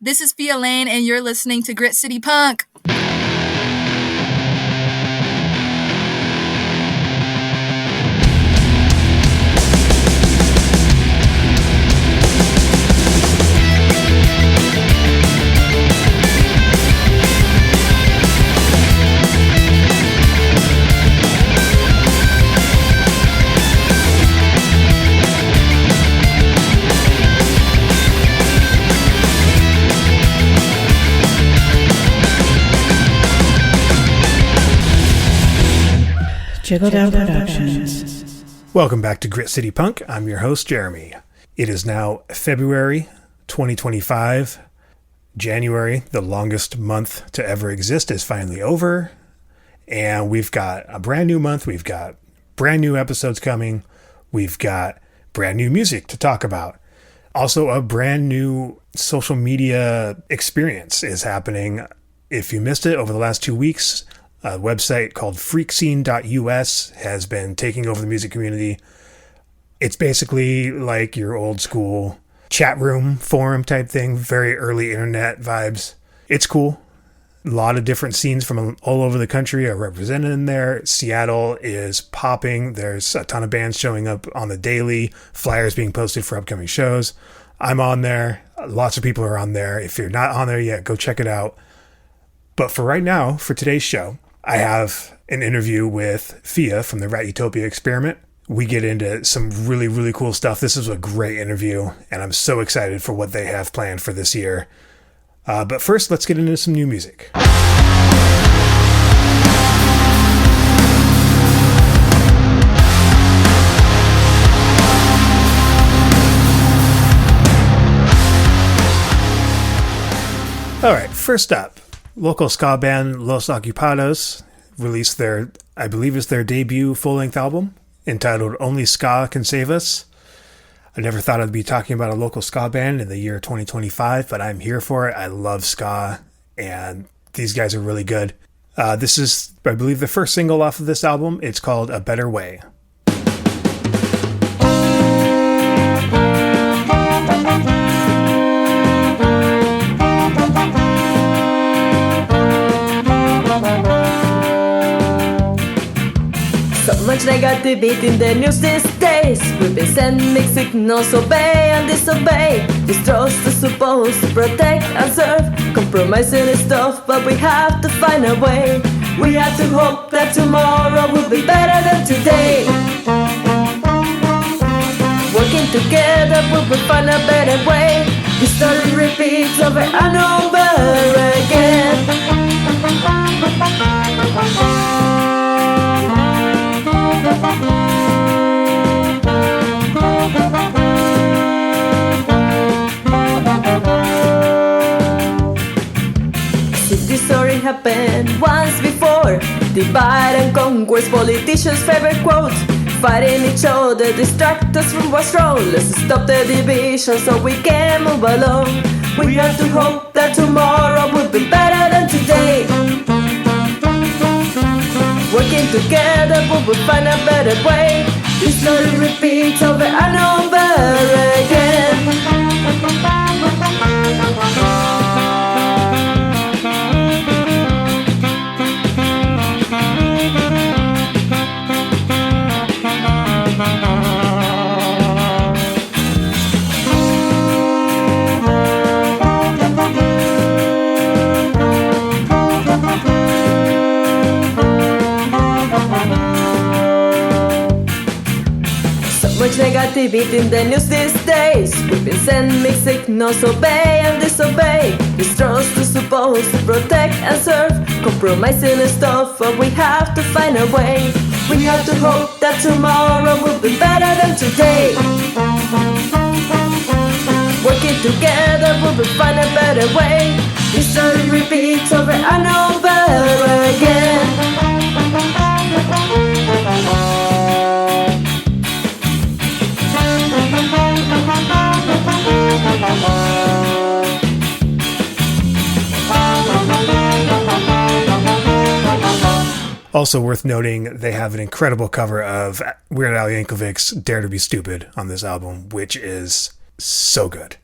This is Phia Lane, and you're listening to Grit City Punk. Jiggle Down Productions. Welcome back to Grit City Punk. I'm your host, Jeremy. It is now February 2025. January, the longest month to ever exist, is finally over. And we've got a brand new month. We've got brand new episodes coming. We've got brand new music to talk about. Also, a brand new social media experience is happening. If you missed it over the last 2 weeks, a website called freakscene.us has been taking over the music community. It's basically like your old school chat room forum type thing, very early internet vibes. It's cool. A lot of different scenes from all over the country are represented in there. Seattle is popping. There's a ton of bands showing up on the daily, flyers being posted for upcoming shows. I'm on there. Lots of people are on there. If you're not on there yet, go check it out. But for right now, for today's show, I have an interview with Phia from the Rat Utopia Experiment. We get into some really, really cool stuff. This is a great interview, and I'm so excited for what they have planned for this year. But first, let's get into some new music. All right, first up, local ska band Los Ocupados released their, I believe it's their debut full-length album entitled Only Ska Can Save Us. I never thought I'd be talking about a local ska band in the year 2025, but I'm here for it. I love ska, and these guys are really good. This is, I believe, the first single off of this album. It's called A Better Way. Much negativity in the news these days. We've been sending mixed signals, obey and disobey. Distrust is supposed to protect and serve. Compromising is tough, but we have to find a way. We have to hope that tomorrow will be better than today. Working together we will find a better way. The story repeats over and over again. This story happened once before. Divide and conquer's politicians' favorite quote. Fighting each other, distract us from what's wrong. Let's stop the division so we can move along. We have to hope that tomorrow will be better than today. Working together we will find a better way. This story repeats over and over again. Much negativity in the news these days. We've been sending mixed signals, obey and disobey. Distrust is supposed to protect and serve. Compromising is tough, but we have to find a way. We have to hope that tomorrow will be better than today. Working together we will find a better way. History repeats over and over again. Also worth noting, they have an incredible cover of Weird Al Yankovic's Dare to Be Stupid on this album, which is so good.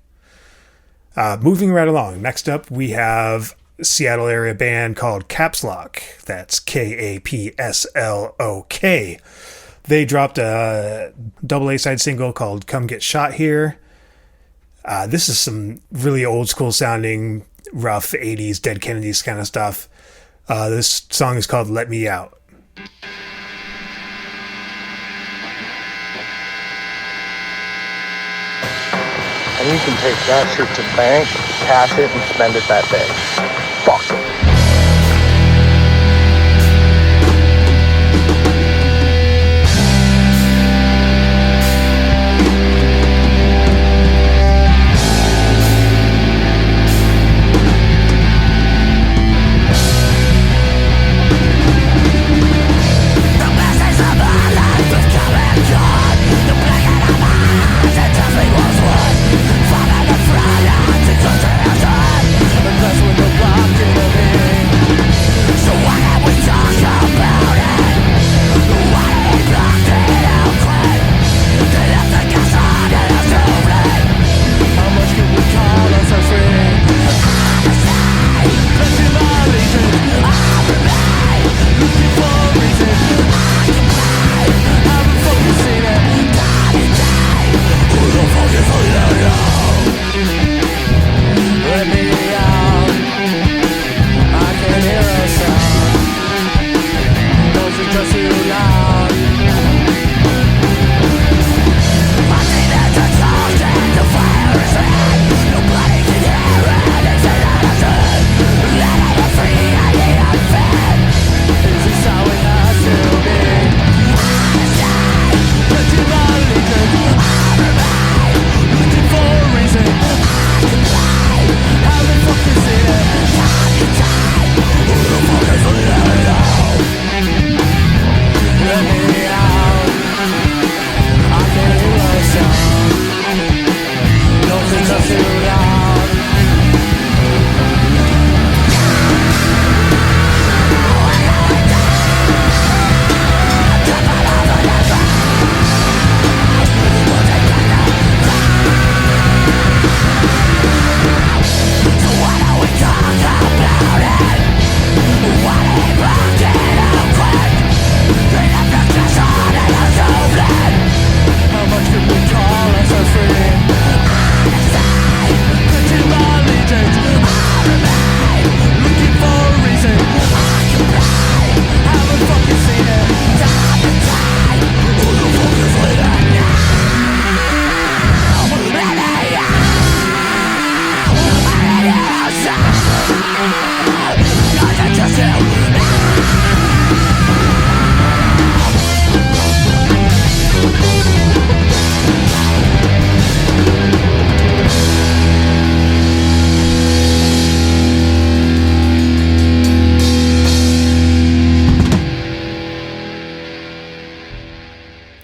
Moving right along. Next up, we have a Seattle area band called Kapslok. That's Kapslok. They dropped a double A-side single called Come Get Shot Here. This is some really old school sounding, rough 80s Dead Kennedys kind of stuff. This song is called Let Me Out. And you can take that shit to the bank, cash it, and spend it that day. Fuck it.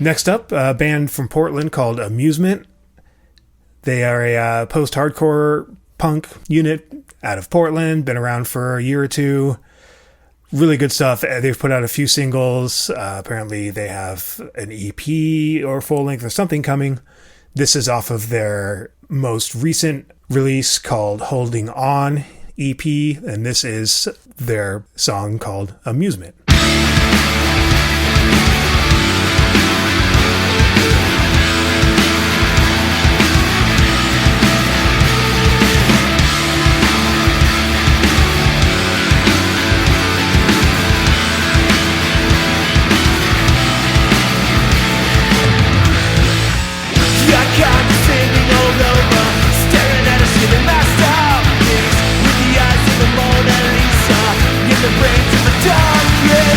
Next up, a band from Portland called Amusement. They are a post-hardcore punk unit out of Portland, been around for a year or two. Really good stuff. They've put out a few singles. Apparently they have an EP or full length or something coming. This is off of their most recent release called Holding On EP, and this is their song called Amusement. With the eyes of the Mona Lisa, give the brain to the dark, yeah.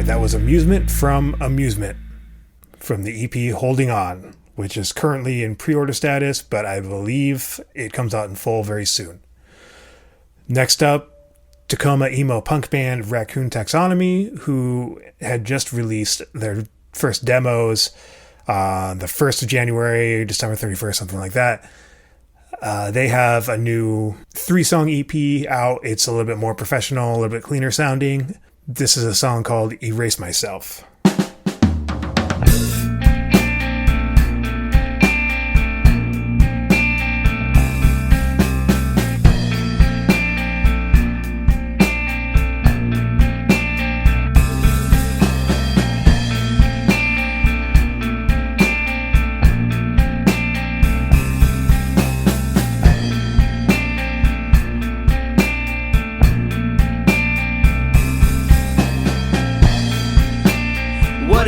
That was Amusement from Amusement from the EP Holding On, which is currently in pre-order status, but I believe it comes out in full very soon. Next up, Tacoma emo punk band Raccoon Taxonomy, who had just released their first demos the 1st of January, December 31st, something like that. They have a new 3-song EP out. It's a little bit more professional, a little bit cleaner sounding. This is a song called Erase Myself.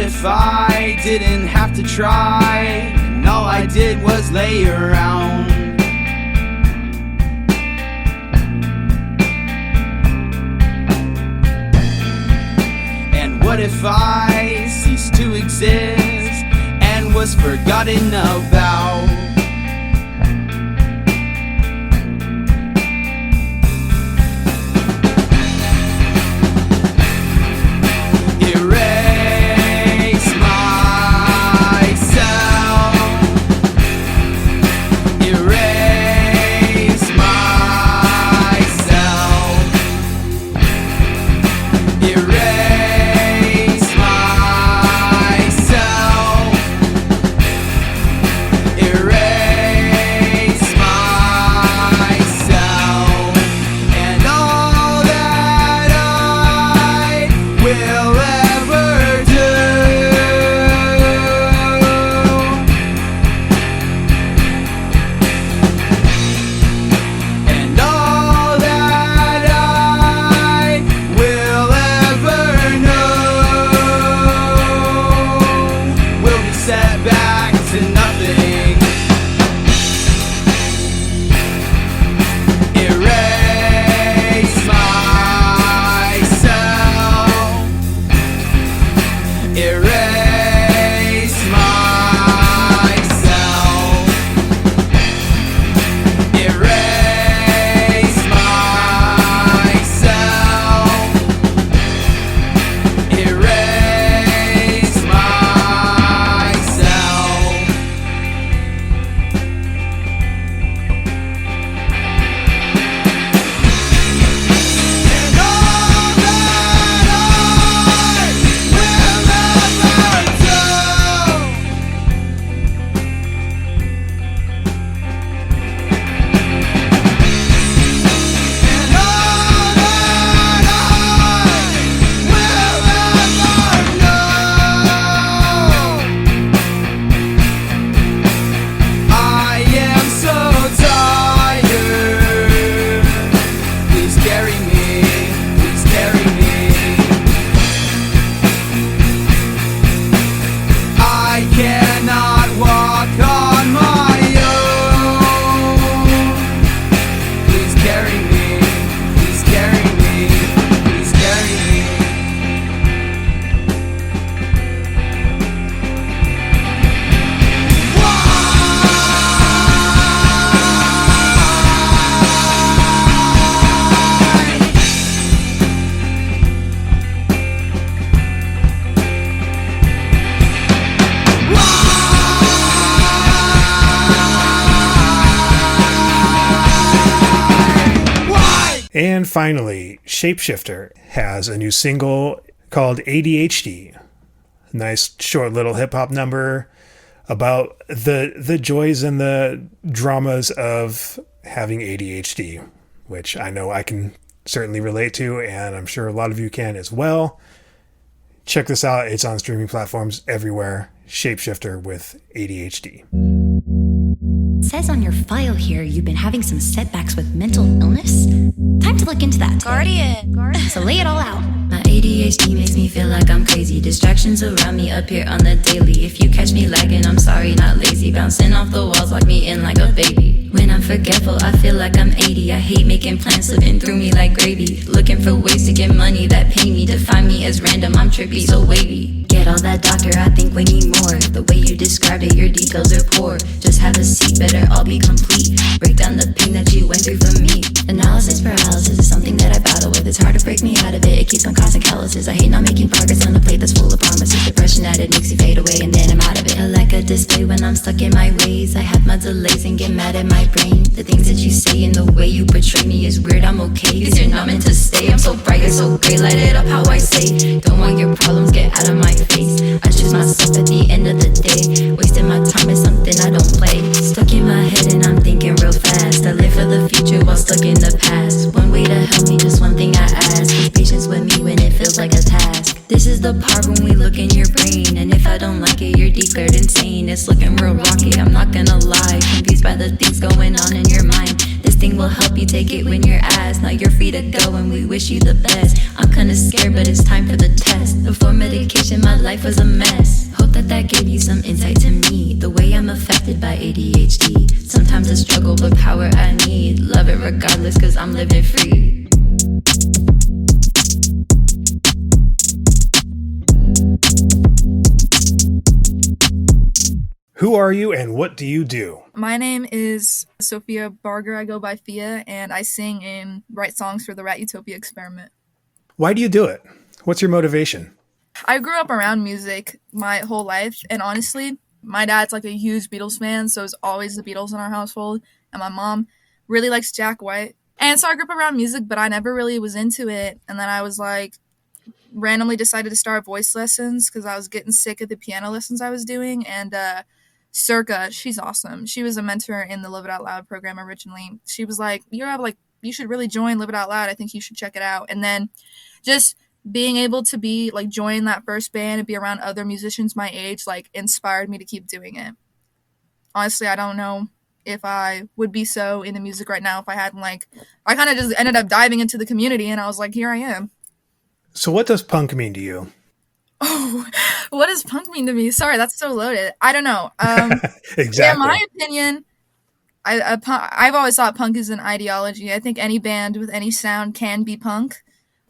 If I didn't have to try, and all I did was lay around. And what if I ceased to exist and was forgotten about? And finally, Shapeshifter has a new single called ADHD. Nice short little hip-hop number about the joys and the dramas of having ADHD, which I know I can certainly relate to, and I'm sure a lot of you can as well. Check this out. It's on streaming platforms everywhere. Shapeshifter with ADHD. says on your file here you've been having some setbacks with mental illness. Time to look into that. Guardian. So lay it all out. My ADHD makes me feel like I'm crazy. Distractions around me appear on the daily. If you catch me lagging, I'm sorry, not lazy. Bouncing off the walls, lock me in like a baby. When I'm forgetful, I feel like I'm 80. I hate making plans slipping through me like gravy. Looking for ways to get money that pay me. Define me as random, I'm trippy, so wavy. Get all that, doctor, I think we need more. The way you described it, your details are poor. Just have a seat, better all be complete. Break down the pain that you went through for me. Analysis paralysis is something that I battle with. It's hard to break me out of it, it keeps on causing calluses. I hate not making progress on a plate that's full of promises. Depression added makes you fade away and then I'm out of it. I like a display when I'm stuck in my ways. I have my delays and get mad at my brain. The things that you say and the way you portray me is weird, I'm okay, cause you're not meant to stay. I'm so bright, you're so great, light it up how I say. Don't want your problems, get out of my face. I choose myself at the end of the day. Wasting my time is something I don't play. Stuck in my head and I'm thinking real fast. I live for the future while stuck in the past. One way to help me, just one thing I ask, is patience with me when it feels like a task. This is the part when we look in your brain, and if I don't like it, you're declared insane. It's looking real rocky, I'm not gonna lie. Confused by the things going on in your mind. This thing will help you take it when you're asked. Now you're free to go and we wish you the best. I'm kinda scared but it's time for the test. Before medication my life was a mess. Hope that gave you some insight to me. The way I'm affected by ADHD. Sometimes a struggle but power I need. Love it regardless cause I'm living free. Who are you and what do you do? My name is Phia Barger. I go by Phia, and I sing and write songs for the Rat Utopia Experiment. Why do you do it? What's your motivation? I grew up around music my whole life, and honestly, my dad's like a huge Beatles fan, so it's always the Beatles in our household, and my mom really likes Jack White. And so I grew up around music, but I never really was into it, and then I was like, randomly decided to start voice lessons because I was getting sick of the piano lessons I was doing, and Circa, she's awesome. She was a mentor in the Live It Out Loud program originally. She was like, you should really join Live It Out Loud. I think you should check it out. And then just being able to be like join that first band and be around other musicians my age like inspired me to keep doing it. Honestly, I don't know if I would be so into music right now if I hadn't I kind of just ended up diving into the community and I was like, here I am. So what does punk mean to you? Oh, what does punk mean to me? Sorry, that's so loaded. I don't know. Exactly. Yeah, in my opinion, I've always thought punk is an ideology. I think any band with any sound can be punk.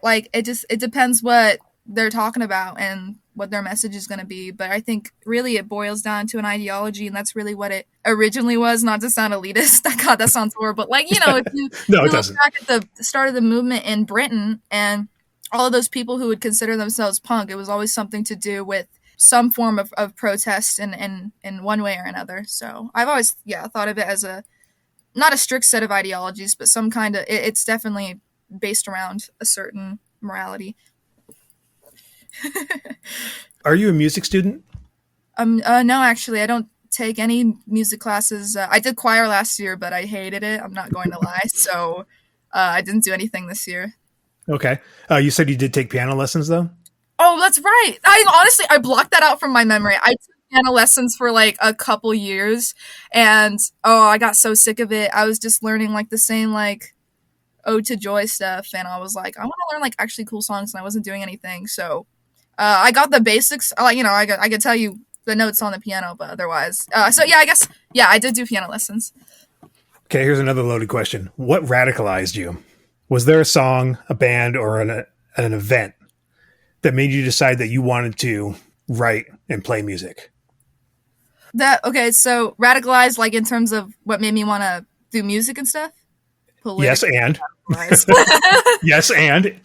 Like, it depends what they're talking about and what their message is going to be. But I think really it boils down to an ideology, and that's really what it originally was. Not to sound elitist. God, that sounds horrible. But if you, No, it look doesn't. back at the start of the movement in Britain and all of those people who would consider themselves punk, it was always something to do with some form of protest in one way or another. So I've always, thought of it as not a strict set of ideologies, but some kind of, it's definitely based around a certain morality. Are you a music student? No, actually, I don't take any music classes. I did choir last year, but I hated it. I'm not going to lie. So I didn't do anything this year. Okay. You said you did take piano lessons, though? Oh, that's right. I blocked that out from my memory. I took piano lessons for like a couple years, and I got so sick of it. I was just learning like the same like Ode to Joy stuff, and I was like, I want to learn like actually cool songs, and I wasn't doing anything. So I got the basics. I could tell you the notes on the piano, but otherwise, I did do piano lessons. Okay, here's another loaded question. What radicalized you? Was there a song, a band, or an event that made you decide that you wanted to write and play music? So radicalized, like in terms of what made me want to do music and stuff? Yes, and? Yes, and?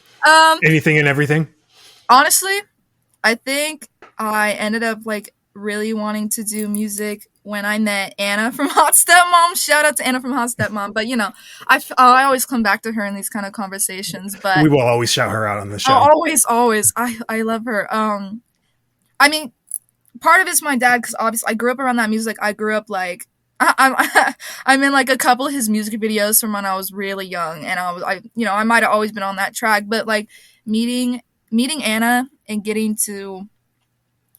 Anything and everything? Honestly, I think I ended up like really wanting to do music when I met Anna from Hot Stepmom. Shout out to Anna from Hot Stepmom. But I always come back to her in these kind of conversations. But we will always shout her out on the show. Always. I love her. I mean, part of it's my dad because obviously I grew up around that music. I grew up like I'm in like a couple of his music videos from when I was really young, and I might have always been on that track. But like meeting Anna and getting to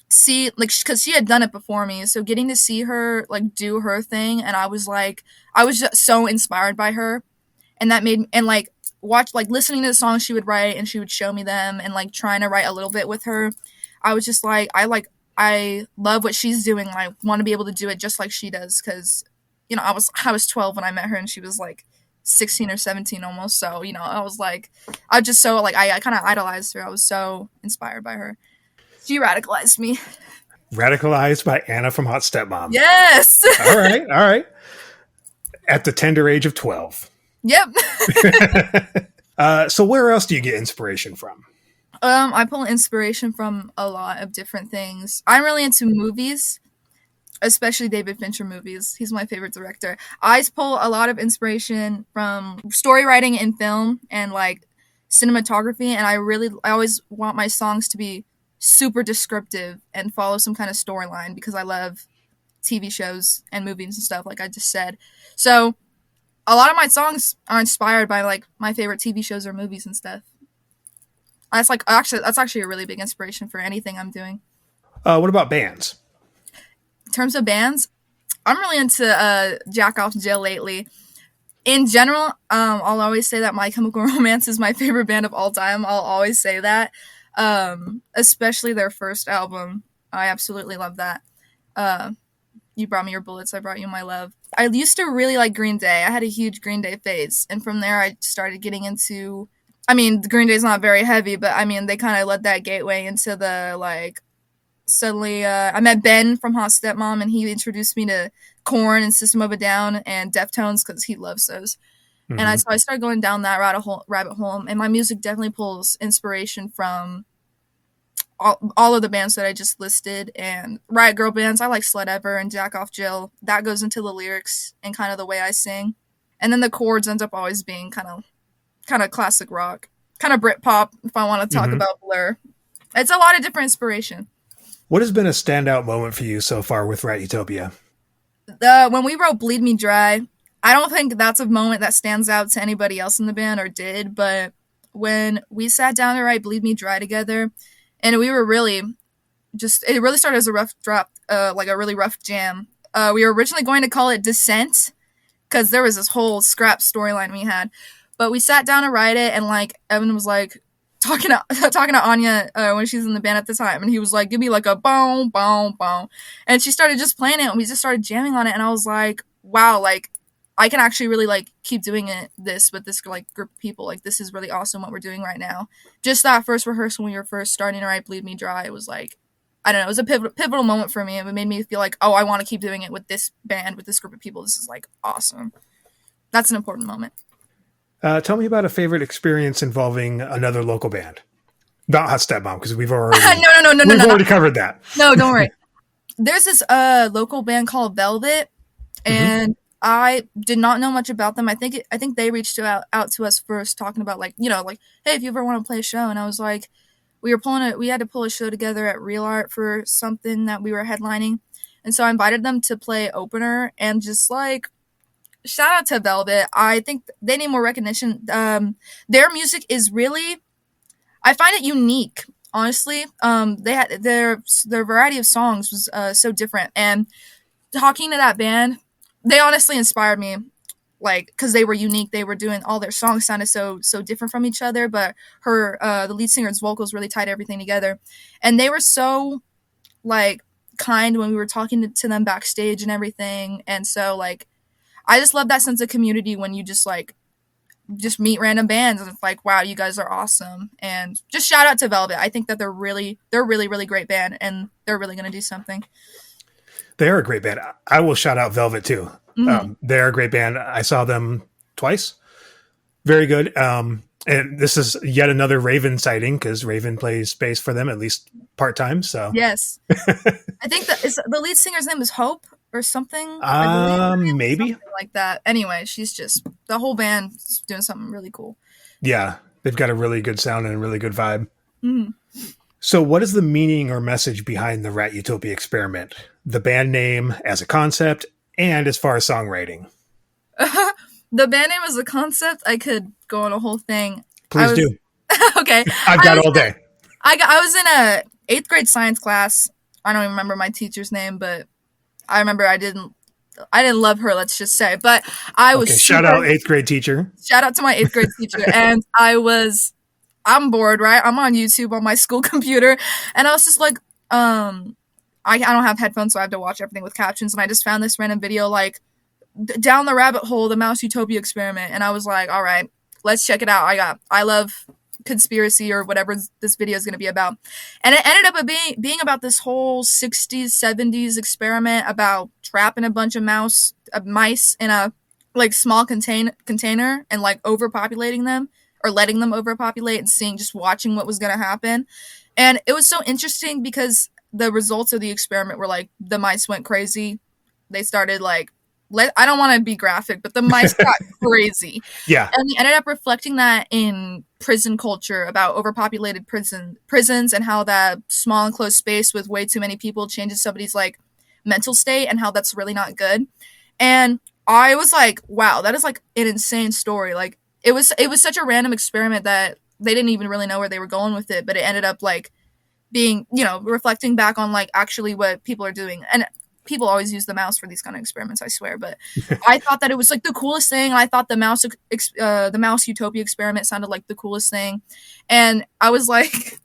see, like, because she had done it before me, so getting to see her like do her thing, and I was just so inspired by her, and that made, and like watch, like listening to the songs she would write, and she would show me them, and like trying to write a little bit with her. I was just like, I love what she's doing, and I want to be able to do it just like she does, because I was 12 when I met her, and she was like 16 or 17 almost. So I was like, I just so like I kind of idolized her. I was so inspired by her. She radicalized me. Radicalized by Anna from Hot Stepmom. Yes. All right. At the tender age of 12. Yep. So where else do you get inspiration from? I pull inspiration from a lot of different things. I'm really into movies, especially David Fincher movies. He's my favorite director. I pull a lot of inspiration from story writing in film and like cinematography, and I always want my songs to be super descriptive and follow some kind of storyline, because I love TV shows and movies and stuff, like I just said. So a lot of my songs are inspired by like my favorite TV shows or movies and stuff. That's actually a really big inspiration for anything I'm doing. What about bands? In terms of bands, I'm really into Jack Off Jill lately. In general, I'll always say that My Chemical Romance is my favorite band of all time. I'll always say that. Especially their first album. I absolutely love that. You Brought Me Your Bullets, I Brought You My Love. I used to really like Green Day. I had a huge Green Day phase. And from there, I started getting into... Green Day's not very heavy, but they kind of led that gateway into the, like... Suddenly, I met Ben from Hot Stepmom, and he introduced me to Korn and System of a Down and Deftones, because he loves those. Mm-hmm. And I started going down that rabbit hole, and my music definitely pulls inspiration from all of the bands that I just listed, and Riot Girl bands. I like Sled Ever and Jack Off Jill. That goes into the lyrics and kind of the way I sing. And then the chords ends up always being kind of classic rock, kind of Britpop, if I want to talk about Blur. It's a lot of different inspiration. What has been a standout moment for you so far with Rat Utopia? When we wrote Bleed Me Dry, I don't think that's a moment that stands out to anybody else in the band, or did, but when we sat down to write Bleed Me Dry together, and we were really it really started as a rough drop, like a really rough jam. We were originally going to call it Descent, because there was this whole scrap storyline we had, but we sat down to write it, and like Evan was like, talking to Anya when she was in the band at the time, and he was like, give me like a boom, boom, boom, and she started just playing it, and we just started jamming on it, and I was like, wow, like I can actually really like keep doing this with this like group of people. Like this is really awesome what we're doing right now. Just that first rehearsal when we were first starting to write Bleed Me Dry, it was like, I don't know, it was a pivotal moment for me. It made me feel like, oh, I want to keep doing it with this band, with this group of people. This is like awesome. That's an important moment. Tell me about a favorite experience involving another local band. Not Hot Stepmom, because we've already already covered that. No, don't worry. There's this local band called Velvet, and I did not know much about them. I think they reached out to us first, talking about like, like, hey, if you ever want to play a show. And I was like, we had to pull a show together at Real Art for something that we were headlining, and so I invited them to play opener, and just like, shout out to Velvet. I think they need more recognition. Their music is really, I find it unique, honestly. They had their variety of songs was so different, and talking to that band, they honestly inspired me, like, because they were unique. They were doing, all their songs sounded so different from each other, but the lead singer's vocals really tied everything together, and they were so like kind when we were talking to them backstage and everything. And so like, I just love that sense of community when you just meet random bands, and it's like, wow, you guys are awesome. And just shout out to Velvet. I think that they're really, really great band, and they're really going to do something. They are a great band. I will shout out Velvet too. They're a great band. I saw them twice. Very good. And this is yet another Raven sighting, because Raven plays bass for them, at least part-time. So yes. I think the lead singer's name is Hope or something. Maybe something like that. Anyway, she's just, the whole band is doing something really cool. Yeah, they've got a really good sound and a really good vibe. So what is the meaning or message behind the Rat Utopia Experiment? The band name as a concept, and as far as songwriting? The band name as a concept, I could go on a whole thing. Please do. Okay. I've got all day. I was in a 8th grade science class I don't even remember my teacher's name, but I remember I didn't love her, let's just say. But I was shout out 8th grade teacher. Shout out to my 8th grade teacher. And I'm bored, right? I'm on YouTube on my school computer, and I was just like, I don't have headphones, so I have to watch everything with captions. And I just found this random video, like, down the rabbit hole, the Mouse Utopia Experiment. And I was like, all right, let's check it out. I love conspiracy or whatever this video is going to be about. And it ended up being about this whole 60s, 70s experiment about trapping a bunch of mice in a, like, small container and, like, overpopulating them, or letting them overpopulate and watching what was going to happen. And it was so interesting because the results of the experiment were, like, the mice went crazy. They started, like, I don't want to be graphic, but the mice got crazy. Yeah. And they ended up reflecting that in prison culture, about overpopulated prisons and how that small enclosed space with way too many people changes somebody's, like, mental state, and how that's really not good. And I was like, wow, that is, like, an insane story. Like, it was such a random experiment that they didn't even really know where they were going with it, but it ended up, like, being, reflecting back on, like, actually what people are doing. And people always use the mouse for these kind of experiments, I swear. But I thought that it was, like, the coolest thing. I thought the Mouse Utopia Experiment sounded like the coolest thing. And I was like,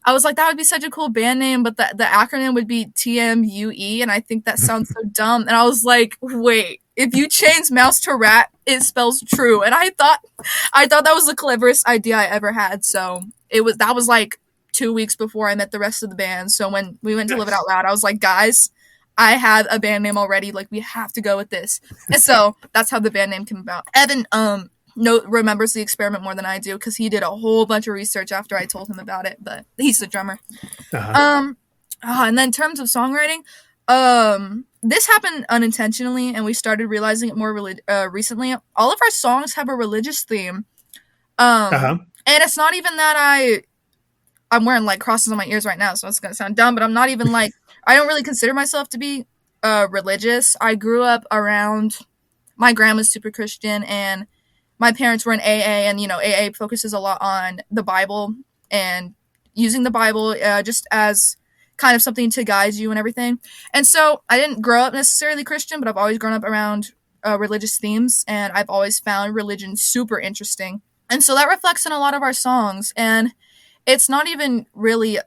that would be such a cool band name, but the acronym would be TMUE, and I think that sounds so dumb. And I was like, wait, if you change mouse to rat, it spells true. And I thought that was the cleverest idea I ever had. So that was like 2 weeks before I met the rest of the band. So when we went to Live It Out Loud, I was like, guys, I have a band name already. Like, we have to go with this. And so that's how the band name came about. Evan remembers the experiment more than I do, because he did a whole bunch of research after I told him about it. But he's the drummer. Uh-huh. And then in terms of songwriting, this happened unintentionally, and we started realizing it more recently. All of our songs have a religious theme. And it's not even that I'm wearing, like, crosses on my ears right now, so it's gonna sound dumb, but I'm not even, like, I don't really consider myself to be religious. I grew up around, my grandma's super Christian, and my parents were in AA, and, AA focuses a lot on the Bible and using the Bible just as kind of something to guide you and everything. And so I didn't grow up necessarily Christian, but I've always grown up around religious themes, and I've always found religion super interesting. And so that reflects in a lot of our songs, and it's not even really,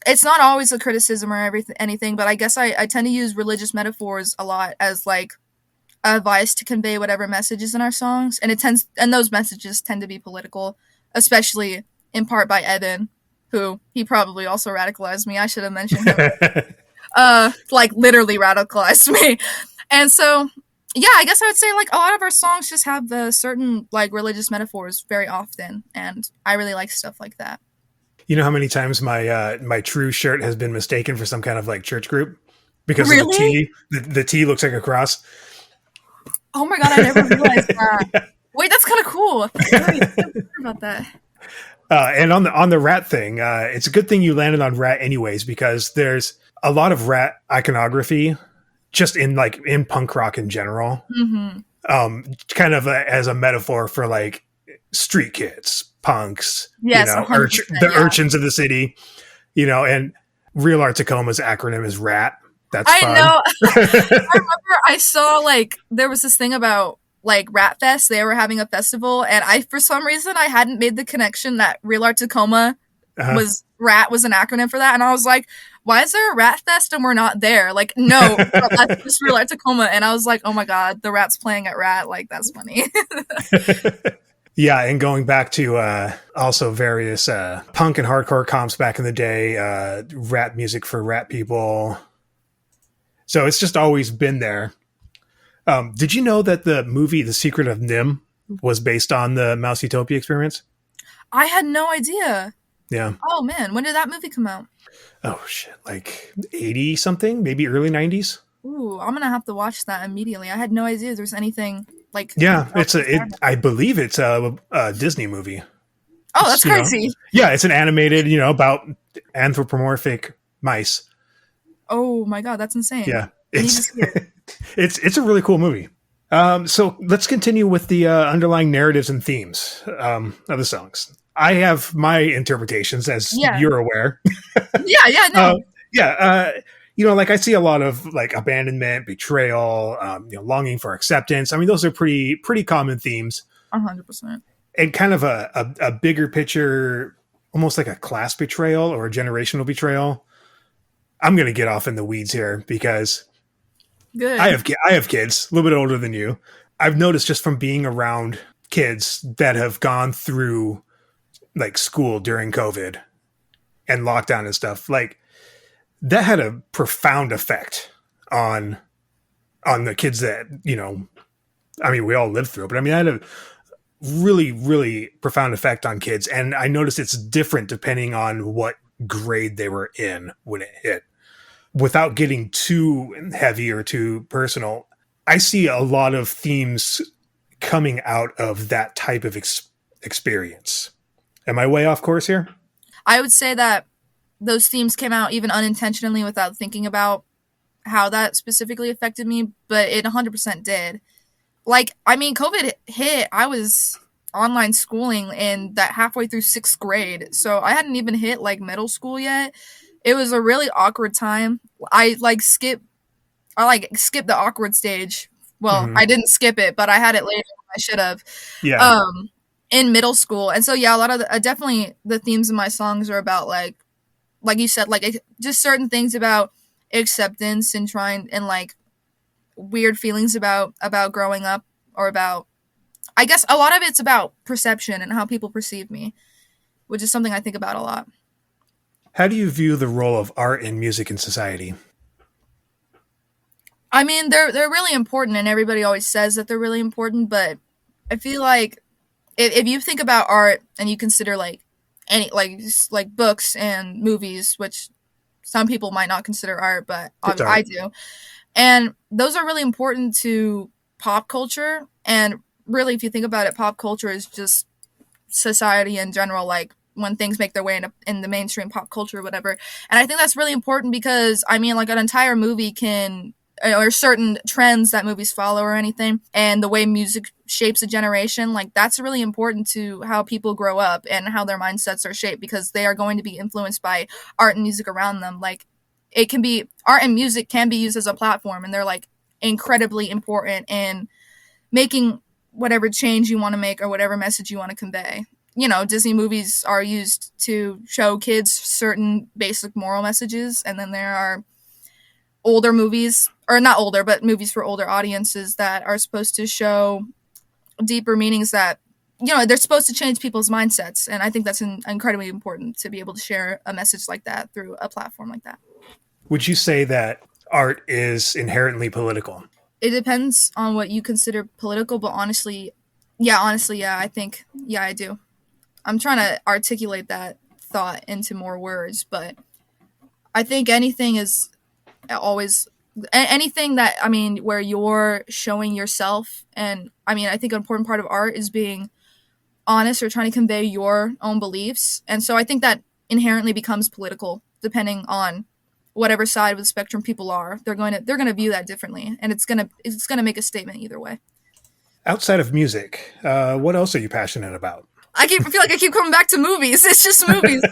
it's not always a criticism or anything, but I guess I tend to use religious metaphors a lot as, like, a device to convey whatever messages in our songs, and those messages tend to be political, especially in part by Evan, who he probably also radicalized me. I should have mentioned him. Like, literally radicalized me. And so, yeah, I guess I would say, like, a lot of our songs just have the certain, like, religious metaphors very often, and I really like stuff like that. You know how many times my true shirt has been mistaken for some kind of, like, church group because Really? of the T? The T looks like a cross. Oh my god, I never realized that. Yeah. Wait, that's kind of cool. I never heard about that. And on the rat thing, it's a good thing you landed on rat anyways, because there's a lot of rat iconography just in punk rock in general. Mm-hmm. Kind of as a metaphor for, like, street kids, punks, yes, the urchins of the city, and Real Art Tacoma's acronym is RAT. That's fun. I know. I remember I saw, like, there was this thing about, like, Rat Fest. They were having a festival, and for some reason, I hadn't made the connection that Real Art Tacoma was an acronym for that. And I was like, why is there a Rat Fest and we're not there? Like, no, that's just Real Art Tacoma. And I was like, oh my god, the Rat's playing at Rat. Like, that's funny. Yeah, and going back to also various punk and hardcore comps back in the day, rap music for rat people. So it's just always been there. Did you know that the movie The Secret of NIMH was based on the Mouse Utopia experiments? I had no idea. Yeah. Oh man, when did that movie come out? Oh shit, like 80 something, maybe early 90s. Ooh, I'm gonna have to watch that immediately. I had no idea there was anything like. Yeah, I believe it's a Disney movie. Oh, that's crazy. Yeah, it's an animated, about anthropomorphic mice. Oh my god, that's insane. Yeah, it's a really cool movie. So let's continue with the underlying narratives and themes of the songs. I have my interpretations, as you're aware. Yeah, no. Yeah, like I see a lot of like abandonment, betrayal, longing for acceptance. I mean, those are pretty common themes. 100%. And kind of a bigger picture, almost like a class betrayal or a generational betrayal. I'm going to get off in the weeds here because Good. I have kids a little bit older than you. I've noticed just from being around kids that have gone through like school during COVID and lockdown and stuff, like that had a profound effect on the kids that, I mean, we all lived through it, but I mean, I had a really, really profound effect on kids. And I noticed it's different depending on what grade they were in when it hit. Without getting too heavy or too personal, I see a lot of themes coming out of that type of experience. Am I way off course here? I would say that those themes came out even unintentionally without thinking about how that specifically affected me, but it 100% did. Like, I mean, COVID hit, I was online schooling in that halfway through 6th grade, so I hadn't even hit, like, middle school yet. It was a really awkward time. I skipped the awkward stage. Well, I didn't skip it, but I had it later than I should have. Yeah. In middle school. And so, yeah, a lot of definitely the themes of my songs are about, like you said, like, just certain things about acceptance and trying, and, like, weird feelings about growing up, or about, I guess a lot of it's about perception and how people perceive me, which is something I think about a lot. How do you view the role of art and music in society? I mean, they're really important, and everybody always says that they're really important, but I feel like if you think about art and you consider like any like books and movies, which some people might not consider art, but I do, and those are really important to pop culture. And really, if you think about it, pop culture is just society in general, like when things make their way in the mainstream pop culture or whatever. And I think that's really important because, I mean, like, an entire movie can, or certain trends that movies follow or anything, and the way music shapes a generation, like, that's really important to how people grow up and how their mindsets are shaped, because they are going to be influenced by art and music around them. Like, it can be, art and music can be used as a platform, and they're, like, incredibly important in making whatever change you want to make or whatever message you want to convey. You know, Disney movies are used to show kids certain basic moral messages, and then there are older movies, or not older, but movies for older audiences that are supposed to show deeper meanings that, you know, they're supposed to change people's mindsets. And I think that's incredibly important to be able to share a message like that through a platform like that. Would you say that art is inherently political? It depends on what you consider political, but honestly, yeah, I think, yeah, I do. I'm trying to articulate that thought into more words, but I think anything is always, anything that, I mean, where you're showing yourself, and I mean, I think an important part of art is being honest or trying to convey your own beliefs. And so I think that inherently becomes political, depending on whatever side of the spectrum people are. They're going to view that differently, and it's going to make a statement either way. Outside of music, what else are you passionate about? I feel like I keep coming back to movies. It's just movies.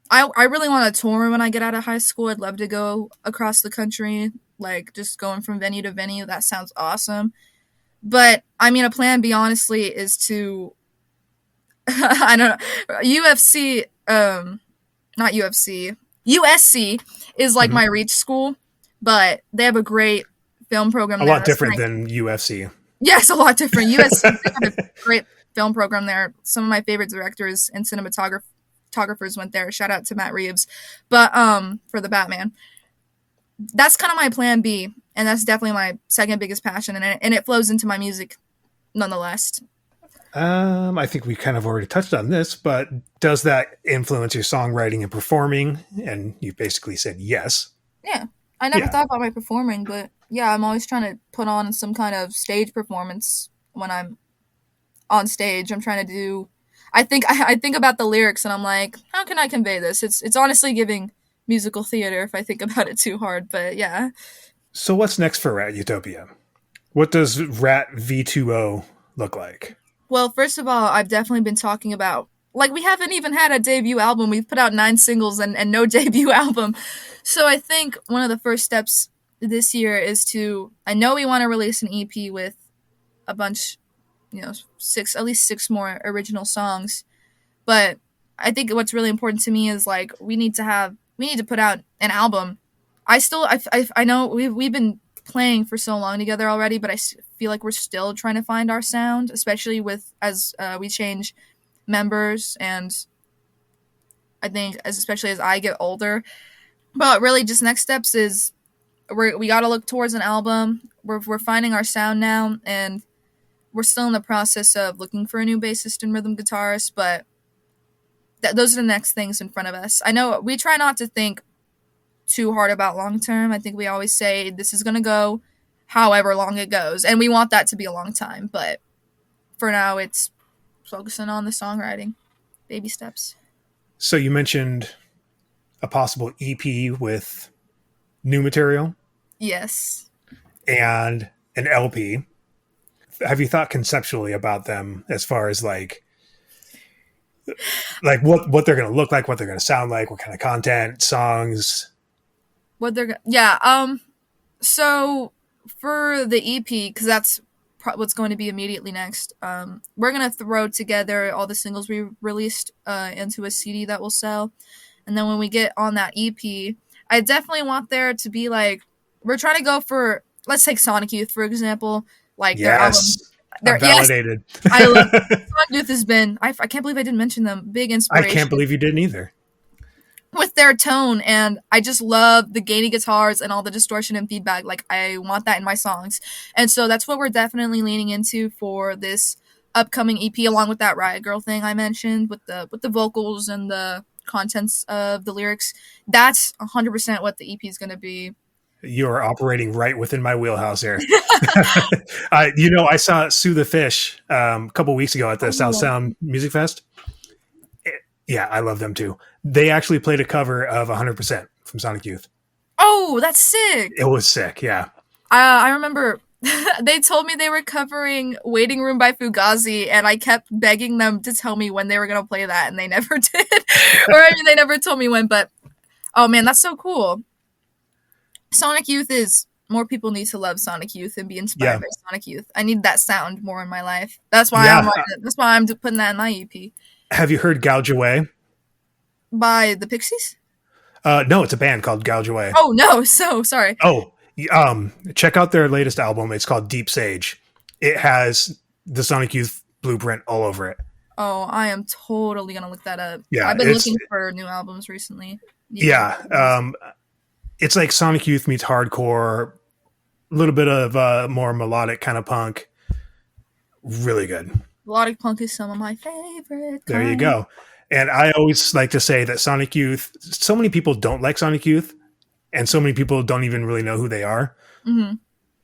I really want to tour when I get out of high school. I'd love to go across the country, like just going from venue to venue. That sounds awesome. But I mean, a plan B, honestly, is to, I don't know, UFC, not UFC, USC is like my reach school, but they have a great film program. A lot different than UFC. Yes, a lot different. USC, they have a great film program there. Some of my favorite directors and cinematographers went there. Shout out to Matt Reeves. But for the Batman. That's kind of my plan B, and that's definitely my second biggest passion, and it flows into my music nonetheless. I think we kind of already touched on this, but does that influence your songwriting and performing? And you basically said yes. Yeah. I never thought about my performing, but yeah, I'm always trying to put on some kind of stage performance when I'm on stage. I'm trying to do, I think about the lyrics and I'm like, how can I convey this? It's honestly giving musical theater if I think about it too hard, but yeah. So what's next for Rat Utopia? What does Rat V2O look like? Well, first of all, I've definitely been talking about Like, we haven't even had a debut album. We've put out 9 singles and no debut album. So I think one of the first steps this year is I know we want to release an EP with a bunch, at least 6 more original songs. But I think what's really important to me is, like, we need to put out an album. I know we've been playing for so long together already, but I feel like we're still trying to find our sound, especially as we change members, and I think especially as I get older. But really, just next steps is we got to look towards an album. We're finding our sound now, and we're still in the process of looking for a new bassist and rhythm guitarist, but those are the next things in front of us. I know we try not to think too hard about long term. I think we always say this is going to go however long it goes, and we want that to be a long time, but for now it's focusing on the songwriting. Baby steps. So you mentioned a possible EP with new material. Yes. And an LP. Have you thought conceptually about them as far as like what they're going to look like, what they're going to sound like, what kind of content, songs? So for the EP, because that's what's going to be immediately next, we're going to throw together all the singles we released into a CD that will sell. And then when we get on that EP, I definitely want there to be like, we're trying to go for, let's take Sonic Youth, for example. Like, yes, their album. Validated. Yes, I love Sonic Youth has been, I can't believe I didn't mention them, big inspiration. I can't believe you didn't either. With their tone, and I just love the gainy guitars and all the distortion and feedback. Like, I want that in my songs. And so that's what we're definitely leaning into for this upcoming EP, along with that Riot Girl thing I mentioned, with the vocals and the contents of the lyrics. That's 100% what the EP is going to be. You are operating right within my wheelhouse here. I saw Sue the Fish a couple weeks ago at the South Sound Music Fest. Yeah, I love them too. They actually played a cover of 100% from Sonic Youth. Oh, that's sick. It was sick, yeah. I remember they told me they were covering Waiting Room by Fugazi, and I kept begging them to tell me when they were going to play that, and they never did. They never told me when, but oh man, that's so cool. Sonic Youth more people need to love Sonic Youth and be inspired by Sonic Youth. I need that sound more in my life. That's why I'm putting that in my EP. Have you heard Gouge Away? By the Pixies? No, it's a band called Gouge Away. Oh, no. So sorry. Oh, check out their latest album. It's called Deep Sage. It has the Sonic Youth blueprint all over it. Oh, I am totally going to look that up. Yeah, I've been looking for new albums recently. It's like Sonic Youth meets hardcore, a little bit of more melodic kind of punk. Really good. Melodic punk is some of my favorite. There you go. And I always like to say that Sonic Youth, so many people don't like Sonic Youth, and so many people don't even really know who they are. Mm-hmm.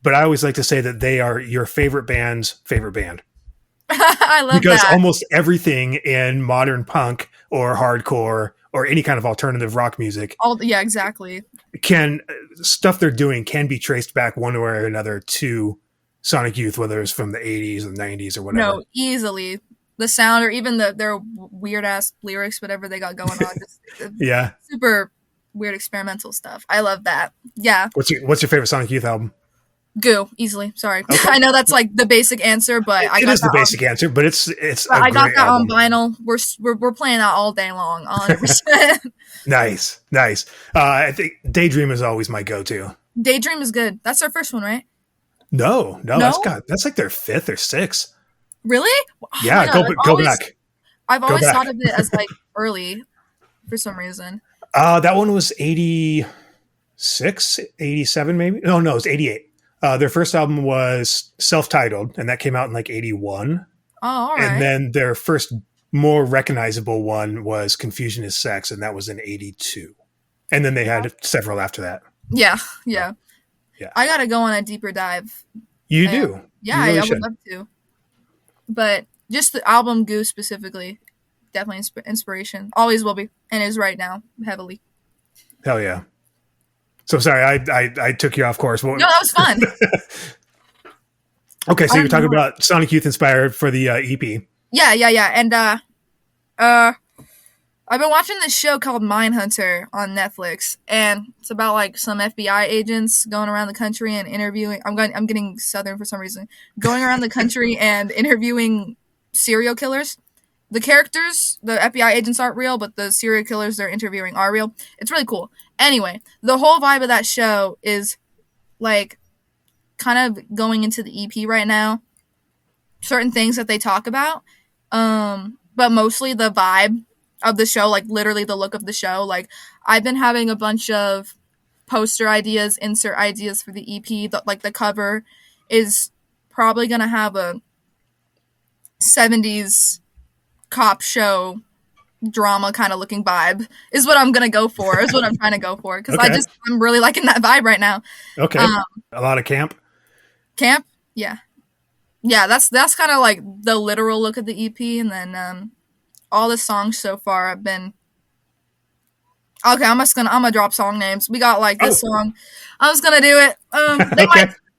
But I always like to say that they are your favorite band's favorite band. I love that. Because almost everything in modern punk or hardcore or any kind of alternative rock music. Exactly. Stuff they're doing can be traced back one way or another to Sonic Youth, whether it's from the 80s or the 90s or whatever. No, easily. The sound, or even their weird ass lyrics, whatever they got going on. Yeah. Super weird experimental stuff. I love that. Yeah. What's your favorite Sonic Youth album? Goo, easily. Sorry. Okay. I know that's like the basic answer, but it is the basic answer, but it's I got that album. on vinyl. We're playing that all day long, 100%. Nice. I think Daydream is always my go-to. Daydream is good. That's their first one, right? No, that's like their 5th or 6th. Really? Yeah, go back. I've always thought of it as like early for some reason. That one was 86, 87 maybe. No, it was 88. Their first album was self-titled, and that came out in like 81. Oh, all right. And then their first more recognizable one was Confusion is Sex, and that was in 82. And then they had several after that. Yeah. Yeah. I gotta go on a deeper dive. You do. Yeah, you really I would love to. But just the album Goo specifically, definitely inspiration. Always will be, and is right now, heavily. Hell yeah. So sorry, I took you off course. No, that was fun. Okay, so you're talking about Sonic Youth inspired for the EP. Yeah. And I've been watching this show called Mindhunter on Netflix, and it's about like some FBI agents going around the country and interviewing. I'm getting southern for some reason. Going around the country and interviewing serial killers. The characters, the FBI agents aren't real, but the serial killers they're interviewing are real. It's really cool. Anyway, the whole vibe of that show is like kind of going into the EP right now. Certain things that they talk about, but mostly the vibe of the show, like literally the look of the show. Like I've been having a bunch of poster ideas, insert ideas for the EP. Like the cover is probably gonna have a 70s cop show drama kind of looking vibe is what I'm gonna go for. Is what I'm trying to go for because Okay. I'm really liking that vibe right now. Okay. A lot of camp. Camp, yeah, that's kind of like the literal look of the EP, and then all the songs so far have been okay. I'm gonna drop song names. We got like this song. I was gonna do it.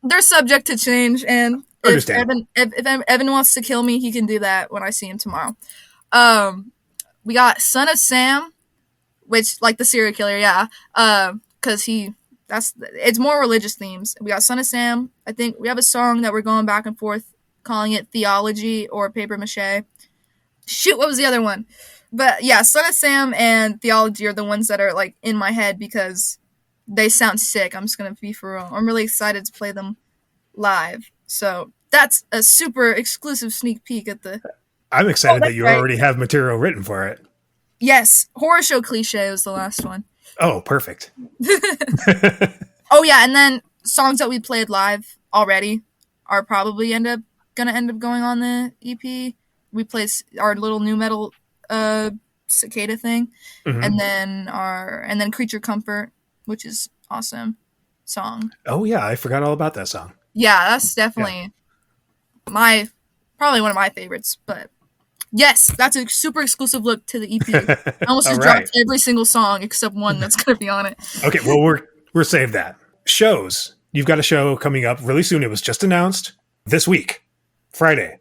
They're subject to change, and if Evan wants to kill me, he can do that when I see him tomorrow. We got Son of Sam, which like the serial killer, yeah. Because it's more religious themes. We got Son of Sam. I think we have a song that we're going back and forth calling it Theology or Paper Mache. Shoot, what was the other one? But yeah, Son of Sam and Theology are the ones that are like in my head because they sound sick. I'm just gonna be for real. I'm really excited to play them live. So that's a super exclusive sneak peek at the. I'm excited that you already have material written for it. Yes, Horror Show Cliche was the last one. Oh, perfect. Oh yeah, and then songs that we played live already are probably gonna end up going on the EP. We played our little new metal cicada thing, and then Creature Comfort, which is awesome song. Oh yeah, I forgot all about that song. Yeah, that's definitely probably one of my favorites. But yes, that's a super exclusive look to the EP. I almost just dropped every single song except one that's gonna be on it. Okay, well we're saved that. Shows. You've got a show coming up really soon. It was just announced this week, Friday,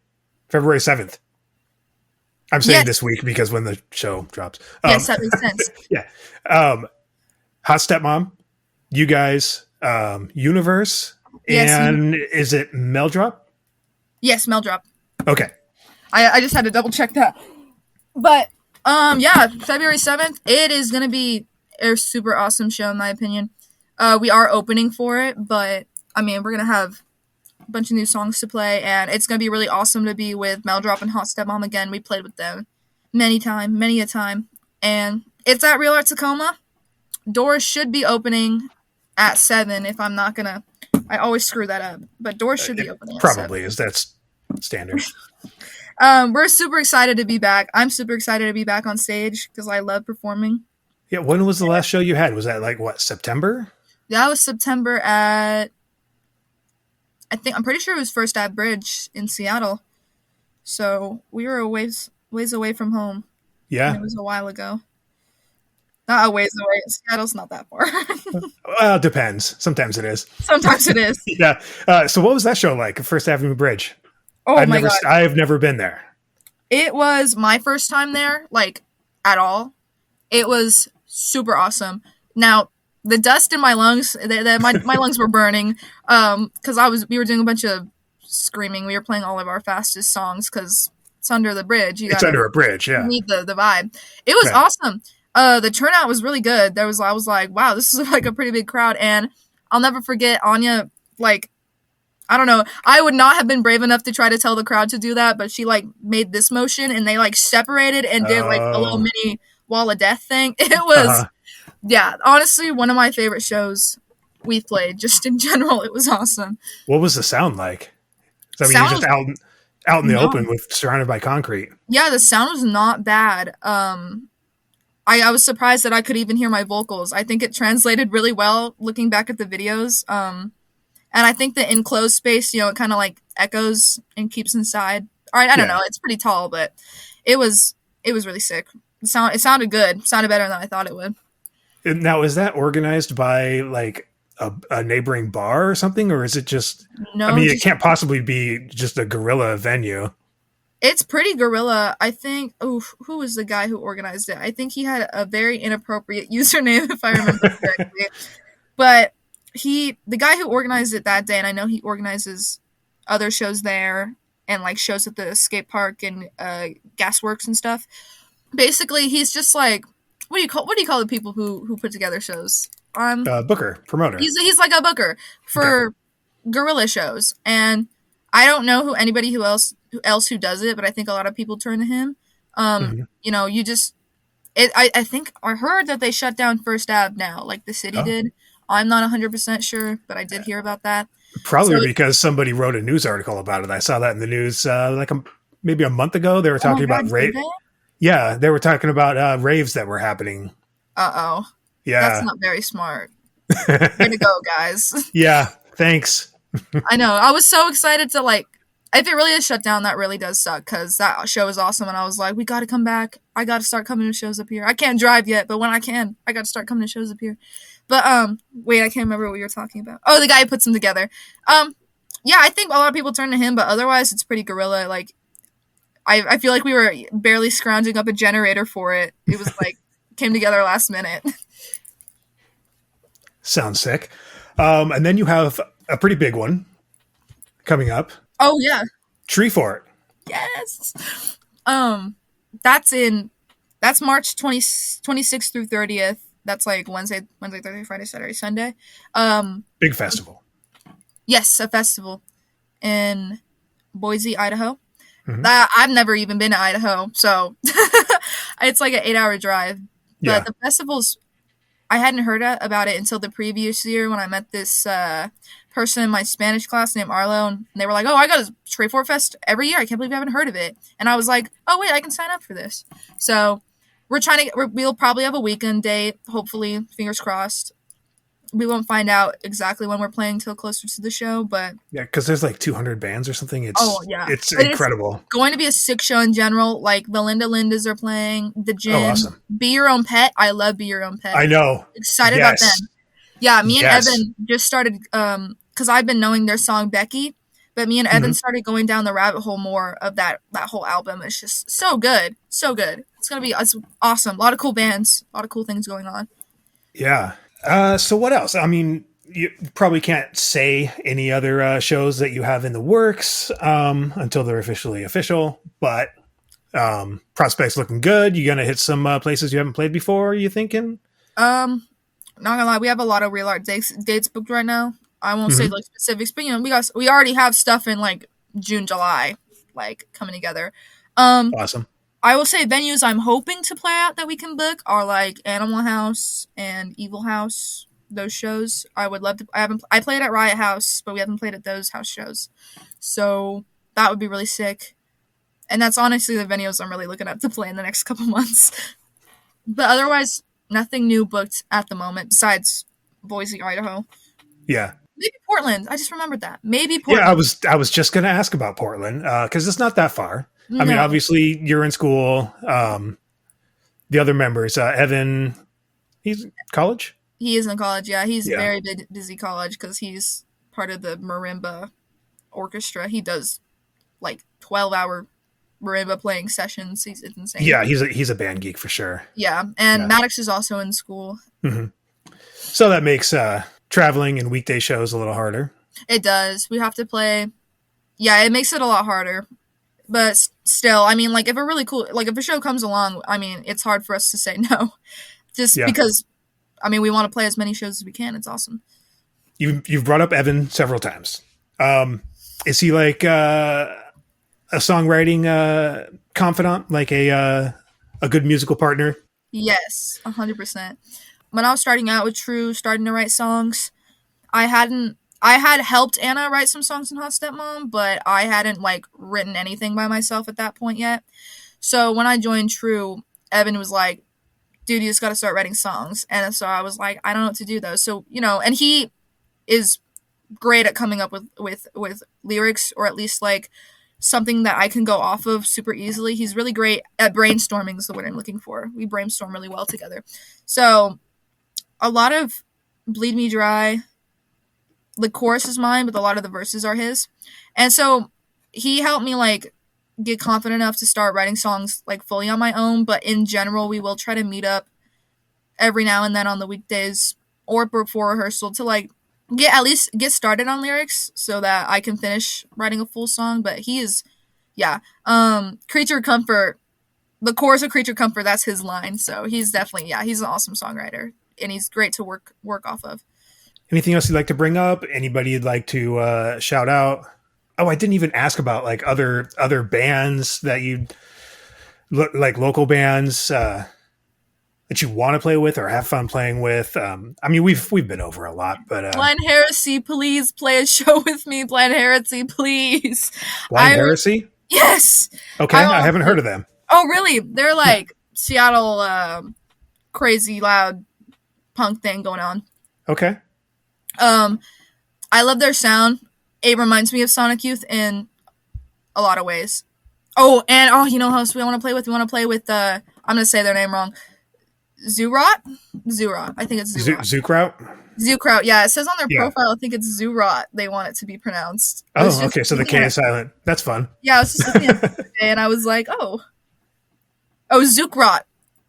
February 7th. I'm saying this week because when the show drops. Yes, that makes sense. Yeah. Hot Stepmom, you guys, Universe, and is it Meldrop? Yes, Meldrop. Okay. I just had to double check that. But yeah, February 7th, it is gonna be a super awesome show in my opinion. We are opening for it, but I mean we're gonna have a bunch of new songs to play, and it's gonna be really awesome to be with Meldrop and Hot Stepmom again. We played with them many a time, and it's at Real Art Tacoma. Doors should be opening at 7. If I'm not gonna, I always screw that up, but doors should be opening. Probably is that's standard. We're super excited to be back. I'm super excited to be back on stage because I love performing. Yeah. When was the last show you had? Was that like what, September? That was September at. I'm pretty sure it was First Ave Bridge in Seattle. So we were a ways away from home. Yeah. And it was a while ago. Not a ways away. Seattle's not that far. Well, it depends. Sometimes it is. Sometimes it is. Yeah. So what was that show like? First Avenue Bridge. Oh my God. I've never been there. It was my first time there, like, at all. It was super awesome. Now, the dust in my lungs, my lungs were burning, because we were doing a bunch of screaming. We were playing all of our fastest songs because it's under the bridge. It's under a bridge, yeah. You need the vibe. It was awesome. The turnout was really good. I was like, wow, this is like a pretty big crowd, and I'll never forget Anya, like, I don't know. I would not have been brave enough to try to tell the crowd to do that, but she like made this motion and they like separated and did like a little mini wall of death thing. It was, yeah, honestly, one of my favorite shows we've played. Just in general, it was awesome. What was the sound like? I mean, you're just out in the open with surrounded by concrete. Yeah, the sound was not bad. I was surprised that I could even hear my vocals. I think it translated really well looking back at the videos. And I think the enclosed space, it kind of like echoes and keeps inside. All right, I don't know. It's pretty tall, but it was really sick. It sounded good. It sounded better than I thought it would. Now, is that organized by like a neighboring bar or something, or is it just? No, I mean, it can't possibly be just a guerrilla venue. It's pretty guerrilla. I think. Oh, who was the guy who organized it? I think he had a very inappropriate username, if I remember correctly. But the guy who organized it that day, and I know he organizes other shows there and like shows at the skate park and gasworks and stuff. Basically, he's just like, what do you call the people who put together shows? Booker, promoter. He's like a booker for guerrilla shows, and I don't know anybody who else who does it, but I think a lot of people turn to him. You know, I think I heard that they shut down First Ave now, like the city did. I'm not 100% sure, but I did hear about that. Probably because somebody wrote a news article about it. I saw that in the news maybe a month ago. They were talking about rave. Yeah, they were talking about raves that were happening. Uh-oh. Yeah. That's not very smart. Way to go, guys. Yeah, thanks. I know. I was so excited to like, if it really is shut down, that really does suck because that show is awesome. And I was like, we got to come back. I got to start coming to shows up here. I can't drive yet, but when I can, I got to start coming to shows up here. But, wait, I can't remember what you were talking about. Oh, the guy who puts them together. Yeah, I think a lot of people turn to him, but otherwise it's pretty guerrilla. Like, I feel like we were barely scrounging up a generator for it. It was like, came together last minute. Sounds sick. And then you have a pretty big one coming up. Oh, yeah. Tree Fort. Yes. That's March 26th through 30th. That's like Wednesday, Thursday, Friday, Saturday, Sunday. Big festival. Yes, a festival in Boise, Idaho. I've never even been to Idaho, so it's like an 8-hour drive. But the festivals, I hadn't heard about it until the previous year when I met this person in my Spanish class named Arlo, and they were like, "Oh, I got a Tree Fort Fest every year. I can't believe you haven't heard of it." And I was like, "Oh wait, I can sign up for this." So we'll probably have a weekend date. Hopefully, fingers crossed. We won't find out exactly when we're playing till closer to the show, but yeah, because there's like 200 bands or something. It's incredible. It's going to be a sick show in general. Like the Lindas are playing, the Gym. Oh, awesome. Be Your Own Pet. I love Be Your Own Pet. I know. Excited about them. Yeah, me and Evan just started because I've been knowing their song Becky, but me and Evan started going down the rabbit hole more of that whole album. It's just so good, so good. It's awesome. A lot of cool bands, a lot of cool things going on. Yeah. So what else? I mean, you probably can't say any other shows that you have in the works until they're officially official, but prospects looking good. You gonna hit some places you haven't played before, you thinking? Not gonna lie, we have a lot of real art dates booked right now. I won't say like specifics, but we already have stuff in like June, July, like coming together. Awesome. I will say venues I'm hoping to play at that we can book are like Animal House and Evil House. Those shows I would love to. I played at Riot House, but we haven't played at those house shows, so that would be really sick. And that's honestly the venues I'm really looking at to play in the next couple months. But otherwise, nothing new booked at the moment besides Boise, Idaho. Yeah. Maybe Portland. I just remembered that. Maybe Portland. Yeah, I was just gonna ask about Portland because it's not that far. No. I mean, obviously, you're in school. The other members, Evan, he's in college? He is in college, yeah. He's very busy college because he's part of the marimba orchestra. He does, like, 12-hour marimba playing sessions. It's insane. Yeah, he's a band geek for sure. Yeah, and Maddox is also in school. So that makes traveling and weekday shows a little harder. It does. We have to play. Yeah, it makes it a lot harder. But still, I mean, like, if a show comes along, I mean, it's hard for us to say no. Just because, I mean, we want to play as many shows as we can. It's awesome. You've brought up Evan several times. Is he like a songwriting confidant, like a good musical partner? Yes, 100%. When I was starting out with True, starting to write songs, I had helped Anna write some songs in Hot Stepmom, but I hadn't, like, written anything by myself at that point yet. So when I joined True, Evan was like, dude, you just got to start writing songs. And so I was like, I don't know what to do, though. So, and he is great at coming up with lyrics, or at least, like, something that I can go off of super easily. He's really great at brainstorming is the word I'm looking for. We brainstorm really well together. So a lot of Bleed Me Dry, the chorus is mine, but a lot of the verses are his. And so he helped me, like, get confident enough to start writing songs like fully on my own. But in general, we will try to meet up every now and then on the weekdays or before rehearsal to like get started on lyrics so that I can finish writing a full song. But he is, Creature Comfort, the chorus of Creature Comfort, that's his line. So he's definitely, he's an awesome songwriter, and he's great to work off of. Anything else you'd like to bring up? Anybody you'd like to shout out? Oh, I didn't even ask about like other bands that you like, local bands that you want to play with or have fun playing with. I mean, we've been over a lot, but Blind Heresy, please play a show with me. Blind Heresy, please. Blind Heresy? Yes. Okay, I haven't heard of them. Oh, really? They're like Seattle crazy loud punk thing going on. Okay. I love their sound. It reminds me of Sonic Youth in a lot of ways. Oh, and you know who else we want to play with? We want to play with I'm gonna say their name wrong. Zookraught. I think it's Zookraught. Zookraught. Yeah, it says on their profile, I think it's Zookraught. They want it to be pronounced. Oh, okay. So the K is silent. That's fun. Yeah, I was just looking at it today, and I was like, Zookraught.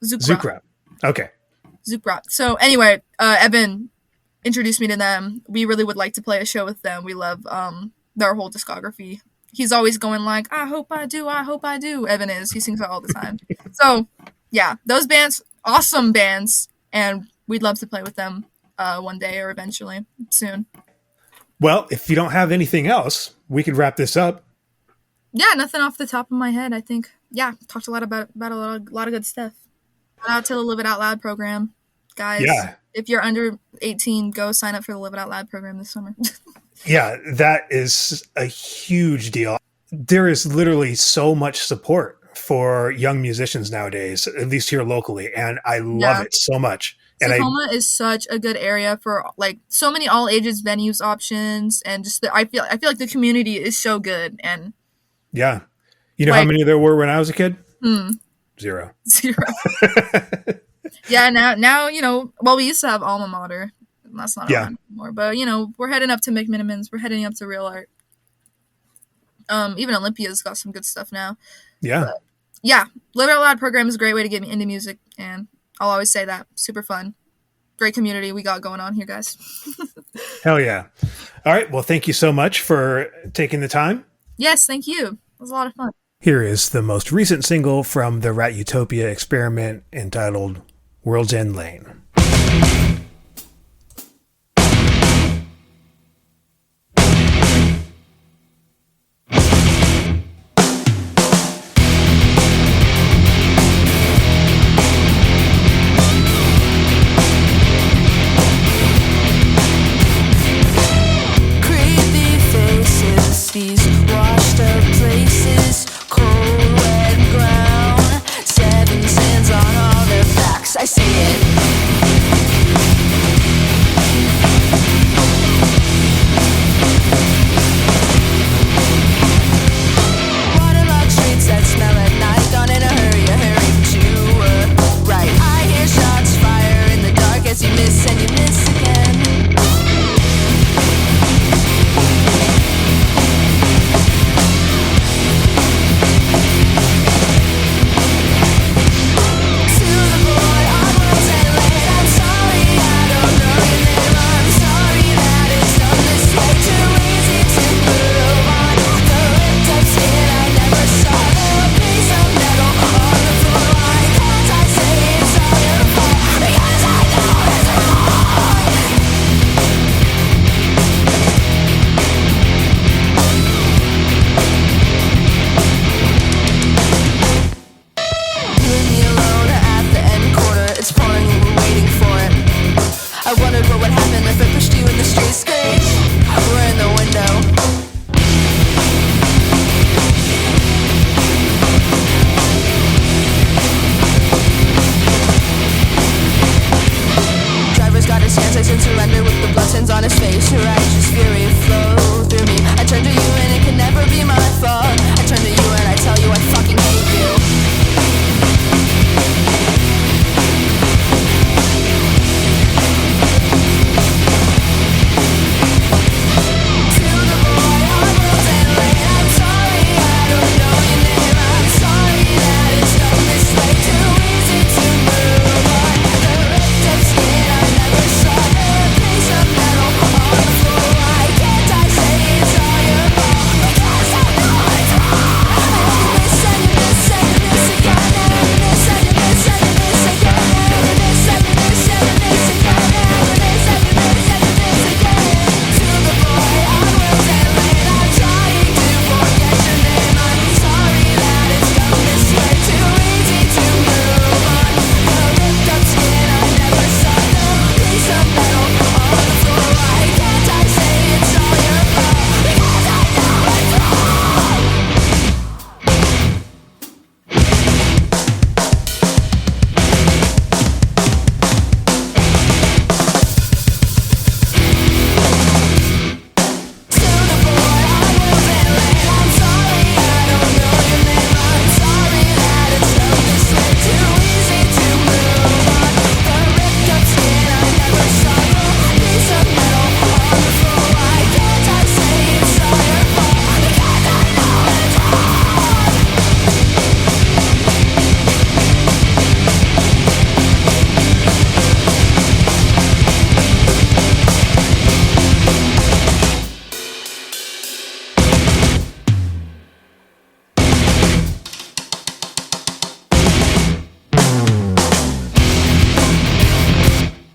Zookraught. Okay. Zookraught. So anyway, Evan introduced me to them. We really would like to play a show with them. We love their whole discography. He's always going like, I hope I do. Evan is. He sings that all the time. So yeah, those bands, awesome bands, and we'd love to play with them one day or eventually soon. Well, if you don't have anything else, we could wrap this up. Yeah, nothing off the top of my head. I think talked a lot about a lot of good stuff. Shout out to the Live It Out Loud program, guys. Yeah. If you're under 18, go sign up for the Live It Out Loud program this summer. Yeah, that is a huge deal. There is literally so much support for young musicians nowadays, at least here locally, and I love it so much. Tacoma is such a good area for like so many all ages venues options, and just I feel like the community is so good. And yeah, you know how many there were when I was a kid? Zero. Yeah, now well, we used to have Alma Mater. That's not around anymore, but we're heading up to McMinimans. We're heading up to Real Art. Even Olympia's got some good stuff now. Yeah. But, yeah, Live It Out Loud program is a great way to get me into music, and I'll always say that. Super fun. Great community we got going on here, guys. Hell yeah. All right. Well, thank you so much for taking the time. Yes, thank you. It was a lot of fun. Here is the most recent single from the Rat Utopia Experiment entitled World's End Lane. I see it. Waterlogged streets that smell at night. Gone in a hurry but you were right. I hear shots fire in the dark as you miss and you miss again. Your name.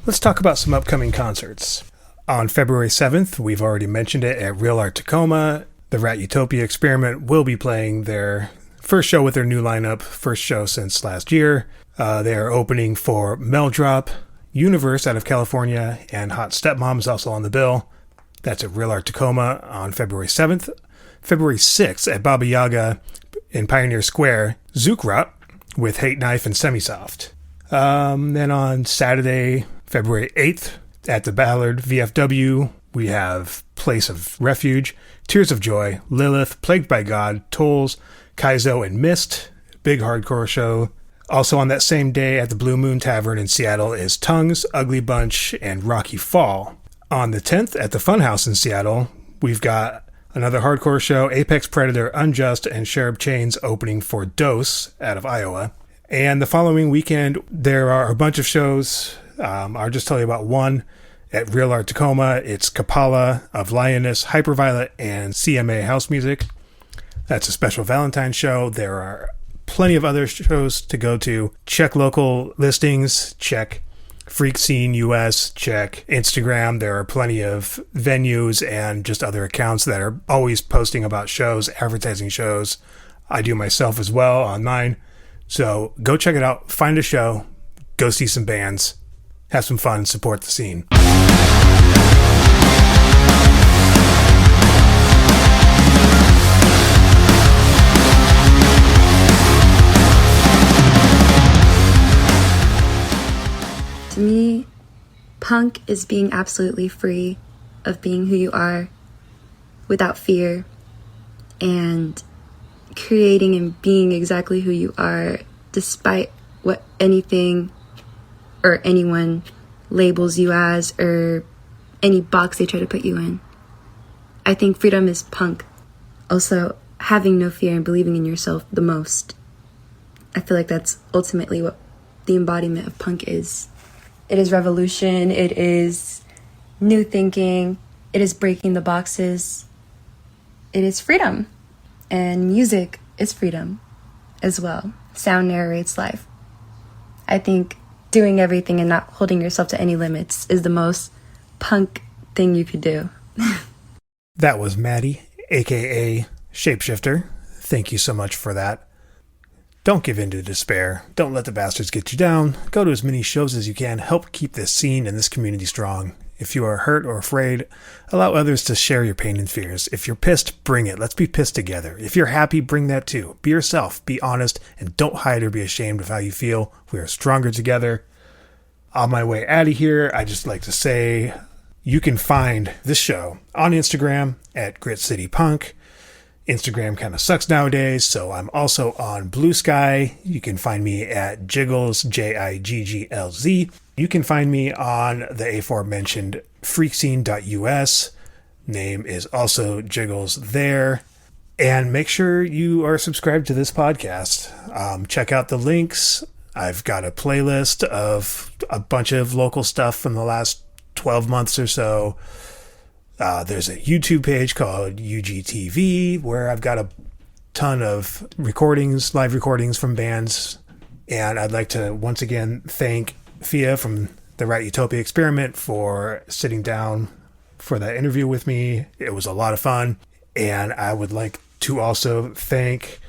Let's talk about some upcoming concerts. On February 7th, we've already mentioned it, at Real Art Tacoma, the Rat Utopia Experiment will be playing their first show with their new lineup, first show since last year. They are opening for Meldrop, Universe out of California, and Hot Stepmom is also on the bill. That's at Real Art Tacoma on February 7th. February 6th at Baba Yaga in Pioneer Square, Zookraught with Hate Knife and Semisoft. Then on Saturday, February 8th, at the Ballard VFW, we have Place of Refuge, Tears of Joy, Lilith, Plagued by God, Tolls, Kaizo, and Mist. Big hardcore show. Also on that same day at the Blue Moon Tavern in Seattle is Tongues, Ugly Bunch, and Rocky Fall. On the 10th at the Funhouse in Seattle, we've got another hardcore show, Apex Predator, Unjust, and Cherub Chains opening for Dose out of Iowa. And the following weekend, there are a bunch of shows. I'll just tell you about one. At Real Art Tacoma, it's Kapala of Lioness, Hyperviolet, and CMA House Music. That's a special Valentine's show. There are plenty of other shows to go to. Check local listings, check Freak Scene US, check Instagram. There are plenty of venues and just other accounts that are always posting about shows, advertising shows. I do myself as well on mine. So go check it out, find a show, go see some bands, have some fun, support the scene. To me, punk is being absolutely free of being who you are without fear and creating and being exactly who you are despite what anything or anyone labels you as or any box they try to put you in. I think freedom is punk. Also, having no fear and believing in yourself the most. I feel like that's ultimately what the embodiment of punk is. It is revolution, it is new thinking, it is breaking the boxes, it is freedom. And music is freedom as well. Sound narrates life. I think doing everything and not holding yourself to any limits is the most punk thing you could do. That was Maddie, aka Shapeshifter. Thank you so much for that. Don't give in to despair. Don't let the bastards get you down. Go to as many shows as you can. Help keep this scene and this community strong. If you are hurt or afraid, allow others to share your pain and fears. If you're pissed, bring it. Let's be pissed together. If you're happy, bring that too. Be yourself. Be honest. And don't hide or be ashamed of how you feel. We are stronger together. On my way out of here, I just like to say you can find this show on Instagram at Grit City Punk. Instagram kind of sucks nowadays, so I'm also on Blue Sky. You can find me at Jiggles, Jiggles. You can find me on the aforementioned freakscene.us. Name is also Jiggles there. And make sure you are subscribed to this podcast. Check out the links. I've got a playlist of a bunch of local stuff from the last 12 months or so. There's a YouTube page called UGTV where I've got a ton of recordings, live recordings from bands. And I'd like to once again thank Phia from the Rat Utopia Experiment for sitting down for that interview with me. It was a lot of fun. And I would like to also thank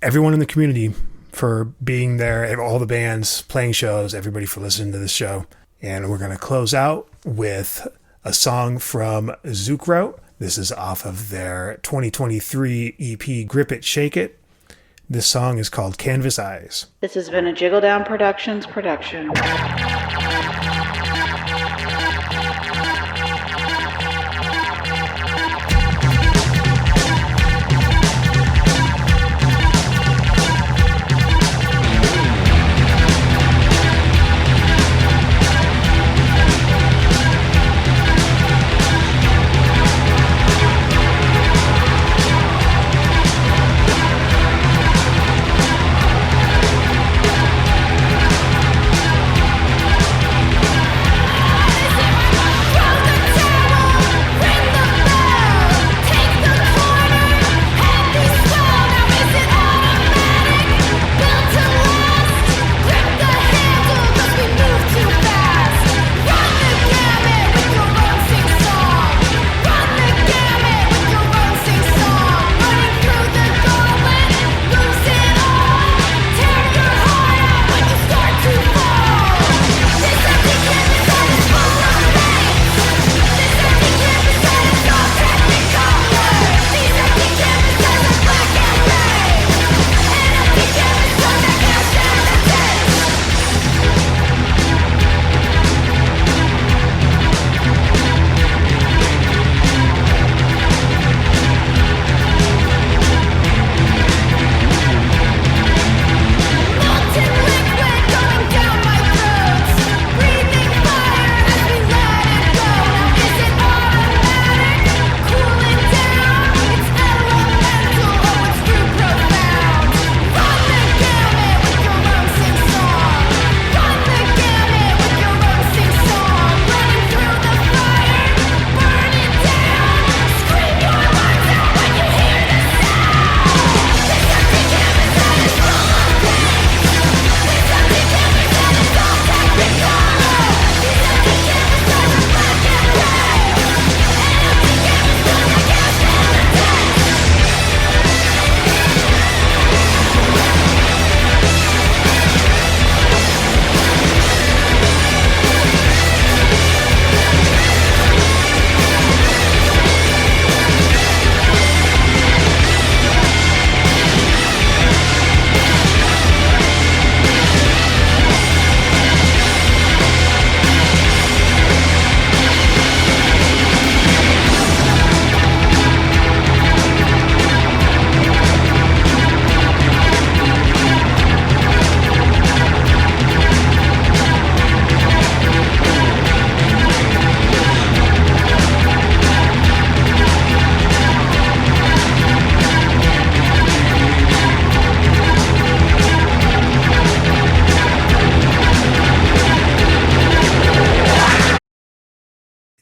everyone in the community for being there, all the bands, playing shows, everybody for listening to this show. And we're going to close out with a song from Zookraught. This is off of their 2023 EP, Grip It, Shake It. This song is called Canvas Eyes. This has been a Jiggle Down Productions production.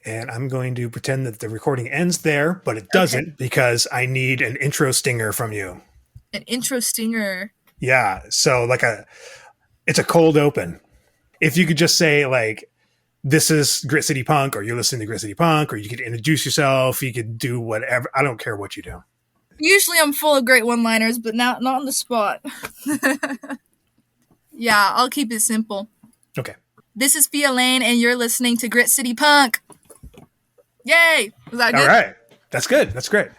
And I'm going to pretend that the recording ends there, but it doesn't because I need an intro stinger from you. An intro stinger. Yeah. So it's a cold open. If you could just say like, this is Grit City Punk, or you're listening to Grit City Punk, or you could introduce yourself. You could do whatever. I don't care what you do. Usually I'm full of great one-liners, but not on the spot. Yeah, I'll keep it simple. Okay. This is Phia Lane, and you're listening to Grit City Punk. Yay! Was that good? All right. That's good. That's great.